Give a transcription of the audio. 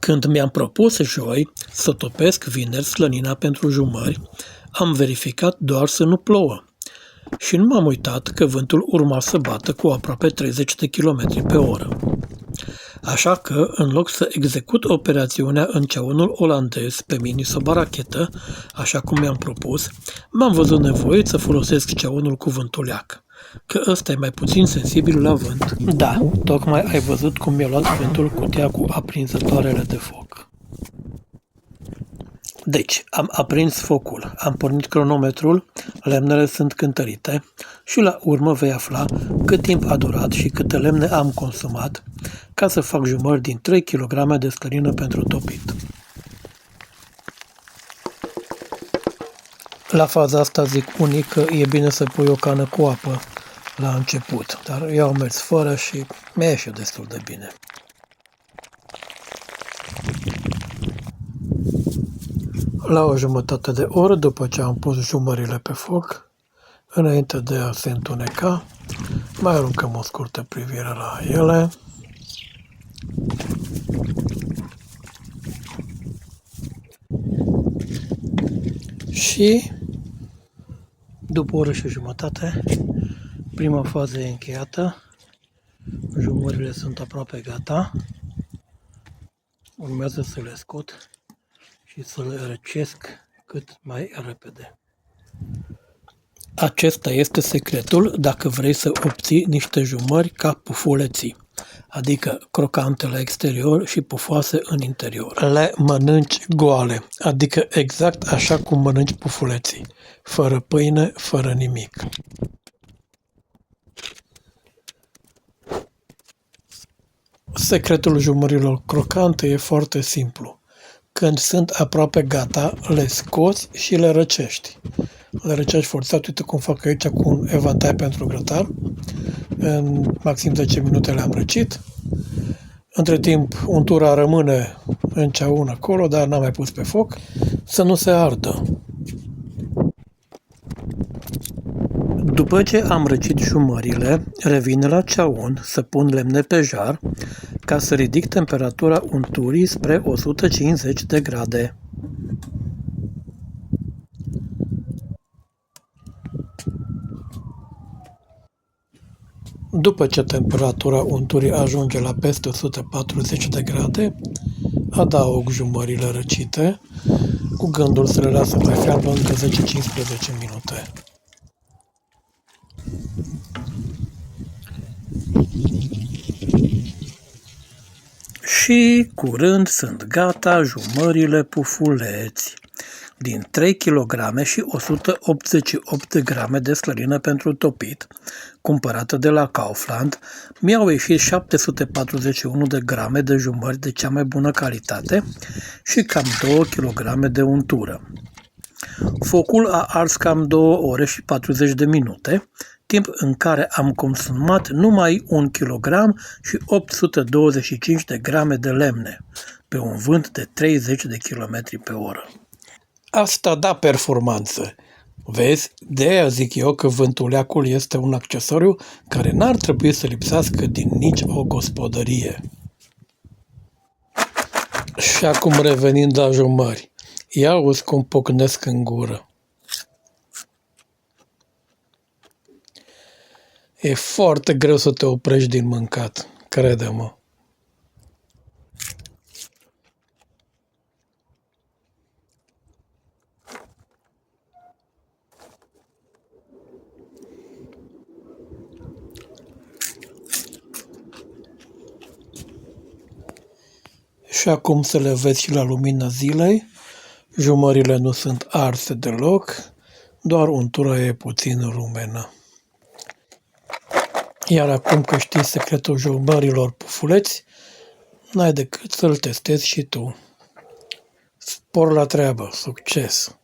Când mi-am propus joi să topesc vineri slănina pentru jumări, am verificat doar să nu plouă. Și nu m-am uitat că vântul urma să bată cu aproape 30 de km pe oră. Așa că, în loc să execut operațiunea în ceaunul olandez pe mini sau barachetă, așa cum mi-am propus, m-am văzut nevoit să folosesc ceaunul cu vântuleac, că ăsta e mai puțin sensibil la vânt. Da, tocmai ai văzut cum mi-a luat vântul cutia cu aprinzătoarele de foc. Deci, am aprins focul, am pornit cronometrul, lemnele sunt cântărite și la urmă vei afla cât timp a durat și câte lemne am consumat ca să fac jumări din 3 kg de slănină pentru topit. La faza asta zic unii că e bine să pui o cană cu apă la început, dar eu am mers fără și mi-a ieșit destul de bine. La o jumătate de oră, după ce am pus jumările pe foc, înainte de a se întuneca, mai aruncăm o scurtă privire la ele. Și, după o oră și jumătate, prima fază e încheiată, jumările sunt aproape gata, urmează să le scot și să le răcesc cât mai repede. Acesta este secretul dacă vrei să obții niște jumări ca pufuleții, adică crocante la exterior și pufoase în interior. Le mănânci goale, adică exact așa cum mănânci pufuleții, fără pâine, fără nimic. Secretul jumărilor crocante e foarte simplu. Când sunt aproape gata, le scoți și le răcești. Le răcești forțat, uite cum fac aici cu un evantai pentru grătar. În maxim 10 minute le-am răcit. Între timp, untura rămâne în ceaun acolo, dar n-am mai pus pe foc, să nu se ardă. După ce am răcit jumările, revin la ceaun să pun lemne pe jar ca să ridic temperatura unturii spre 150 de grade. După ce temperatura unturii ajunge la peste 140 de grade, adaug jumările răcite, cu gândul să le las să mai fiarbă încă 10-15 minute. Și curând sunt gata jumările pufuleți. Din 3 kg și 188 de grame de slănină pentru topit, cumpărată de la Kaufland, mi-au ieșit 741 de grame de jumări de cea mai bună calitate și cam 2 kg de untură. Focul a ars cam 2 ore și 40 de minute, timp în care am consumat numai 1 kg și 825 de grame de lemne, pe un vânt de 30 de km pe oră. Asta da performanță. Vezi, de aia zic eu că vântuleacul este un accesoriu care n-ar trebui să lipsească din nici o gospodărie. Și acum revenind la jumări, ia uzi cum pocnesc în gură. E foarte greu să te oprești din mâncat, crede-mă. Și acum să le vezi și la lumina zilei, jumările nu sunt arse deloc, doar untura e puțin rumenă. Iar acum că știi secretul jumărilor pufuleți, n-ai decât să-l testezi și tu. Spor la treabă, succes!